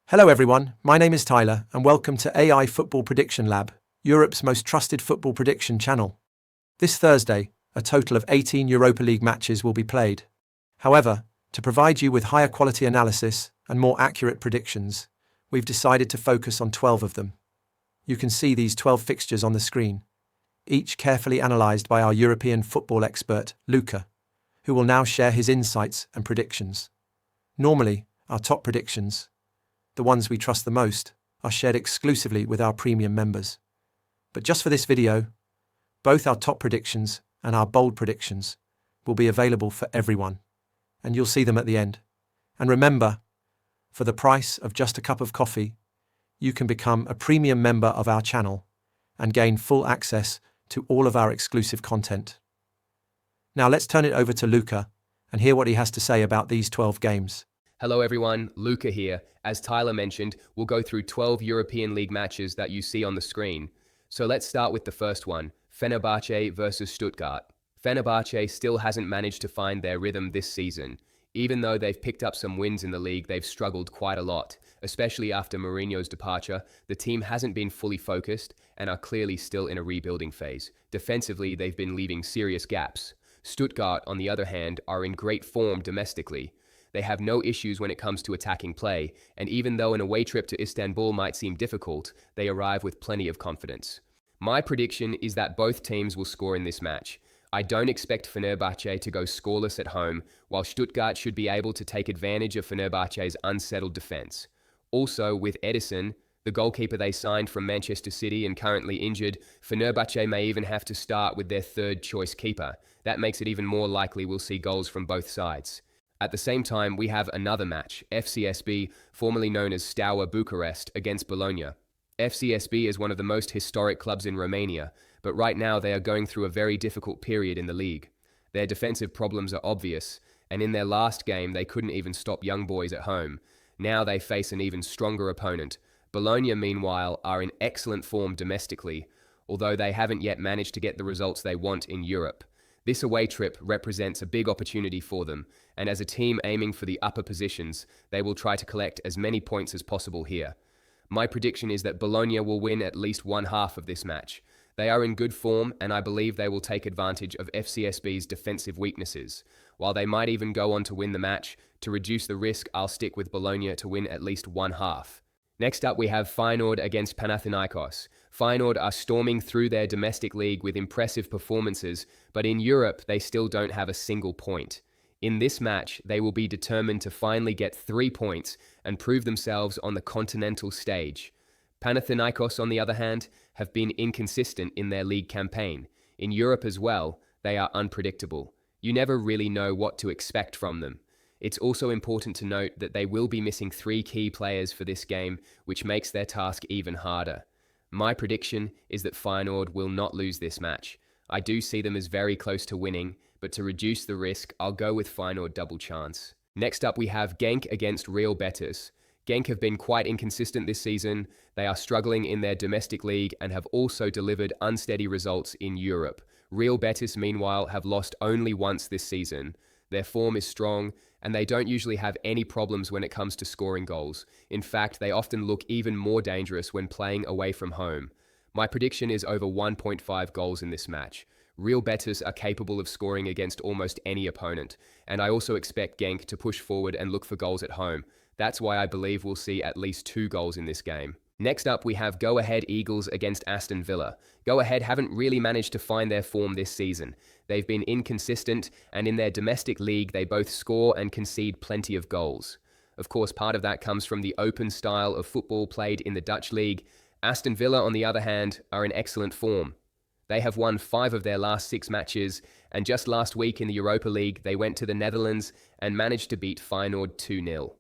Hello everyone, my name is Tyler and welcome to AI Football Prediction Lab, Europe's most trusted football prediction channel. This Thursday, a total of 18 Europa League matches will be played. However, to provide you with higher quality analysis and more accurate predictions, we've decided to focus on 12 of them. You can see these 12 fixtures on the screen, each carefully analysed by our European football expert, Luca, who will now share his insights and predictions. Normally, our top predictions, the ones we trust the most, are shared exclusively with our premium members. But just for this video, both our top predictions and our bold predictions will be available for everyone, and you'll see them at the end. And remember, for the price of just a cup of coffee, you can become a premium member of our channel and gain full access to all of our exclusive content. Now let's turn it over to Luca and hear what he has to say about these 12 games. Hello everyone, Luca here. As Tyler mentioned, we'll go through 12 European League matches that you see on the screen. So let's start with the first one, Fenerbahce versus Stuttgart. Fenerbahce still hasn't managed to find their rhythm this season. Even though they've picked up some wins in the league, they've struggled quite a lot. Especially after Mourinho's departure, the team hasn't been fully focused and are clearly still in a rebuilding phase. Defensively, they've been leaving serious gaps. Stuttgart, on the other hand, are in great form domestically. They have no issues when it comes to attacking play, and even though an away trip to Istanbul might seem difficult, they arrive with plenty of confidence. My prediction is that both teams will score in this match. I don't expect Fenerbahce to go scoreless at home, while Stuttgart should be able to take advantage of Fenerbahce's unsettled defense. Also, with Edison, the goalkeeper they signed from Manchester City and currently injured, Fenerbahce may even have to start with their third-choice keeper. That makes it even more likely we'll see goals from both sides. At the same time, we have another match, FCSB, formerly known as Steaua Bucharest, against Bologna. FCSB is one of the most historic clubs in Romania, but right now they are going through a very difficult period in the league. Their defensive problems are obvious, and in their last game they couldn't even stop young boys at home. Now they face an even stronger opponent. Bologna, meanwhile, are in excellent form domestically, although they haven't yet managed to get the results they want in Europe. This away trip represents a big opportunity for them, and as a team aiming for the upper positions, they will try to collect as many points as possible here. My prediction is that Bologna will win at least one half of this match. They are in good form, and I believe they will take advantage of FCSB's defensive weaknesses. While they might even go on to win the match, to reduce the risk, I'll stick with Bologna to win at least one half. Next up, we have Feyenoord against Panathinaikos. Feyenoord are storming through their domestic league with impressive performances, but in Europe, they still don't have a single point. In this match, they will be determined to finally get 3 points and prove themselves on the continental stage. Panathinaikos, on the other hand, have been inconsistent in their league campaign. In Europe as well, they are unpredictable. You never really know what to expect from them. It's also important to note that they will be missing 3 key players for this game, which makes their task even harder. My prediction is that Feyenoord will not lose this match. I do see them as very close to winning, but to reduce the risk, I'll go with Feyenoord double chance. Next up, we have Genk against Real Betis. Genk have been quite inconsistent this season. They are struggling in their domestic league and have also delivered unsteady results in Europe. Real Betis, meanwhile, have lost only once this season. Their form is strong, and they don't usually have any problems when it comes to scoring goals. In fact, they often look even more dangerous when playing away from home. My prediction is over 1.5 goals in this match. Real Betis are capable of scoring against almost any opponent, and I also expect Genk to push forward and look for goals at home. That's why I believe we'll see at least 2 goals in this game. Next up, we have Go Ahead Eagles against Aston Villa. Go Ahead haven't really managed to find their form this season. They've been inconsistent, and in their domestic league, they both score and concede plenty of goals. Of course, part of that comes from the open style of football played in the Dutch league. Aston Villa, on the other hand, are in excellent form. They have won 5 of their last 6 matches, and just last week in the Europa League, they went to the Netherlands and managed to beat Feyenoord 2-0.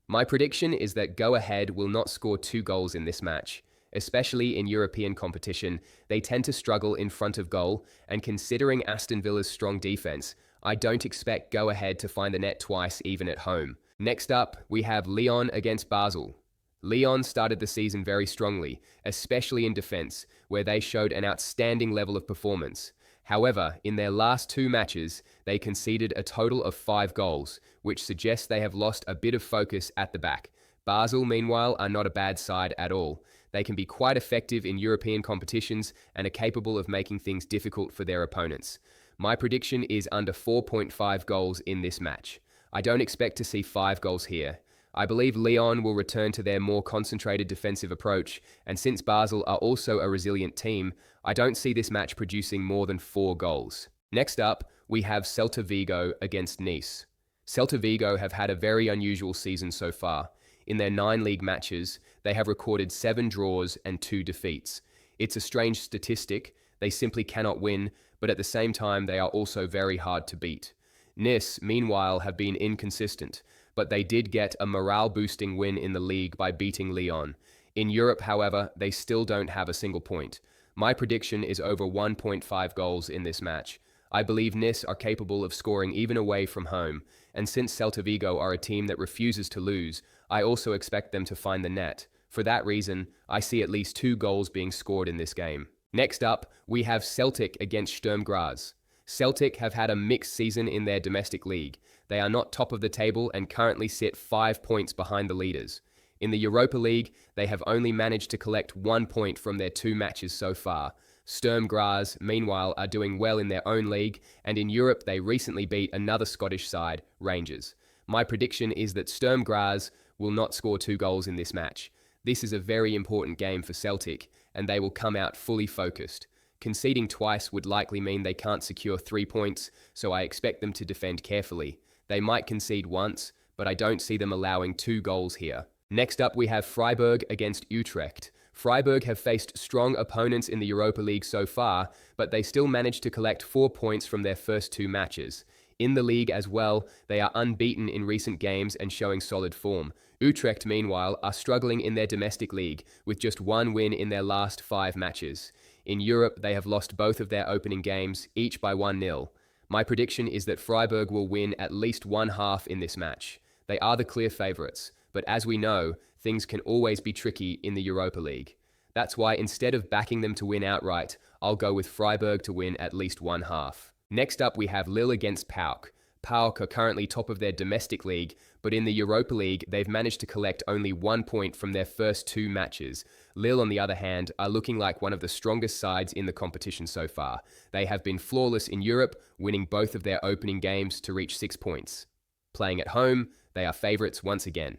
My prediction is that Go Ahead will not score 2 goals in this match. Especially in European competition, they tend to struggle in front of goal, and considering Aston Villa's strong defense, I don't expect Go Ahead to find the net twice even at home. Next up, we have Lyon against Basel. Lyon started the season very strongly, especially in defense, where they showed an outstanding level of performance. However, in their last 2 matches, they conceded a total of 5 goals, which suggests they have lost a bit of focus at the back. Basel, meanwhile, are not a bad side at all. They can be quite effective in European competitions and are capable of making things difficult for their opponents. My prediction is under 4.5 goals in this match. I don't expect to see 5 goals here. I believe Lyon will return to their more concentrated defensive approach, and since Basel are also a resilient team, I don't see this match producing more than 4 goals. Next up, we have Celta Vigo against Nice. Celta Vigo have had a very unusual season so far. In their 9 league matches, they have recorded 7 draws and 2 defeats. It's a strange statistic. They simply cannot win, but at the same time, they are also very hard to beat. Nice, meanwhile, have been inconsistent, but they did get a morale-boosting win in the league by beating Lyon. In Europe, however, they still don't have a single point. My prediction is over 1.5 goals in this match. I believe Nice are capable of scoring even away from home, and since Celta Vigo are a team that refuses to lose, I also expect them to find the net. For that reason, I see at least 2 goals being scored in this game. Next up, we have Celtic against Sturm Graz. Celtic have had a mixed season in their domestic league. They are not top of the table and currently sit 5 points behind the leaders. In the Europa League, they have only managed to collect 1 point from their 2 matches so far. Sturm Graz, meanwhile, are doing well in their own league, and in Europe they recently beat another Scottish side, Rangers. My prediction is that Sturm Graz will not score 2 goals in this match. This is a very important game for Celtic, and they will come out fully focused. Conceding twice would likely mean they can't secure 3 points, so I expect them to defend carefully. They might concede once, but I don't see them allowing 2 goals here. Next up, we have Freiburg against Utrecht. Freiburg have faced strong opponents in the Europa League so far, but they still managed to collect 4 points from their first 2 matches. In the league as well, they are unbeaten in recent games and showing solid form. Utrecht, meanwhile, are struggling in their domestic league, with just 1 win in their last 5 matches. In Europe, they have lost both of their opening games, each by 1-0. My prediction is that Freiburg will win at least 1/2 in this match. They are the clear favourites, but as we know, things can always be tricky in the Europa League. That's why instead of backing them to win outright, I'll go with Freiburg to win at least 1/2. Next up, we have Lille against PAOK. PAOK are currently top of their domestic league, but in the Europa League, they've managed to collect only 1 point from their first 2 matches. Lille, on the other hand, are looking like one of the strongest sides in the competition so far. They have been flawless in Europe, winning both of their opening games to reach 6 points. Playing at home, they are favourites once again.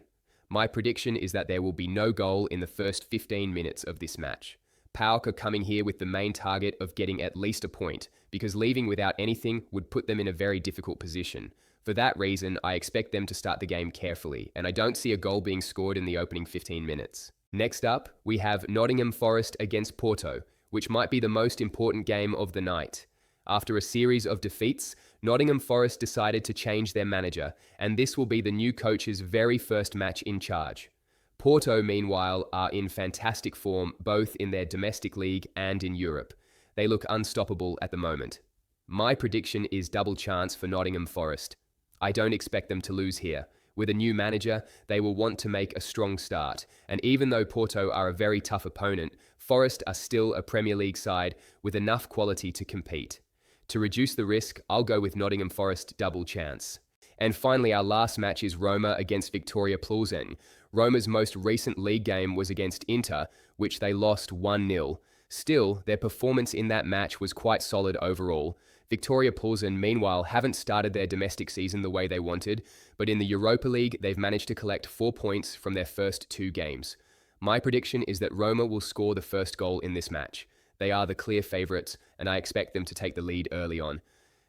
My prediction is that there will be no goal in the first 15 minutes of this match. PAOK are coming here with the main target of getting at least a point, because leaving without anything would put them in a very difficult position. For that reason, I expect them to start the game carefully, and I don't see a goal being scored in the opening 15 minutes. Next up, we have Nottingham Forest against Porto, which might be the most important game of the night. After a series of defeats, Nottingham Forest decided to change their manager, and this will be the new coach's very first match in charge. Porto, meanwhile, are in fantastic form both in their domestic league and in Europe. They look unstoppable at the moment. My prediction is double chance for Nottingham Forest. I don't expect them to lose here. With a new manager, they will want to make a strong start, and even though Porto are a very tough opponent, Forest are still a Premier League side with enough quality to compete. To reduce the risk, I'll go with Nottingham Forest double chance. And finally, our last match is Roma against Viktoria Plzen. Roma's most recent league game was against Inter, which they lost 1-0. Still, their performance in that match was quite solid overall. Viktoria Plzen, meanwhile, haven't started their domestic season the way they wanted, but in the Europa League, they've managed to collect 4 points from their first 2 games. My prediction is that Roma will score the first goal in this match. They are the clear favourites, and I expect them to take the lead early on.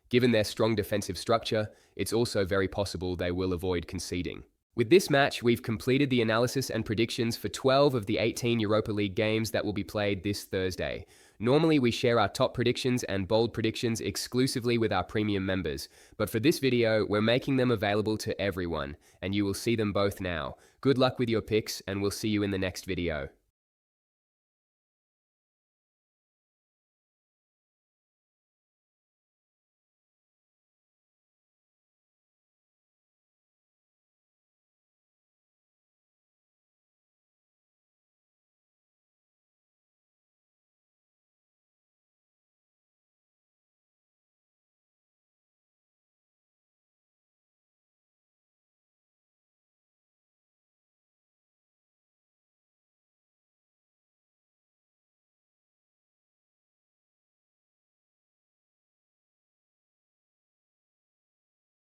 Given their strong defensive structure, it's also very possible they will avoid conceding. With this match, we've completed the analysis and predictions for 12 of the 18 Europa League games that will be played this Thursday. Normally, we share our top predictions and bold predictions exclusively with our premium members, but for this video, we're making them available to everyone, and you will see them both now. Good luck with your picks, and we'll see you in the next video.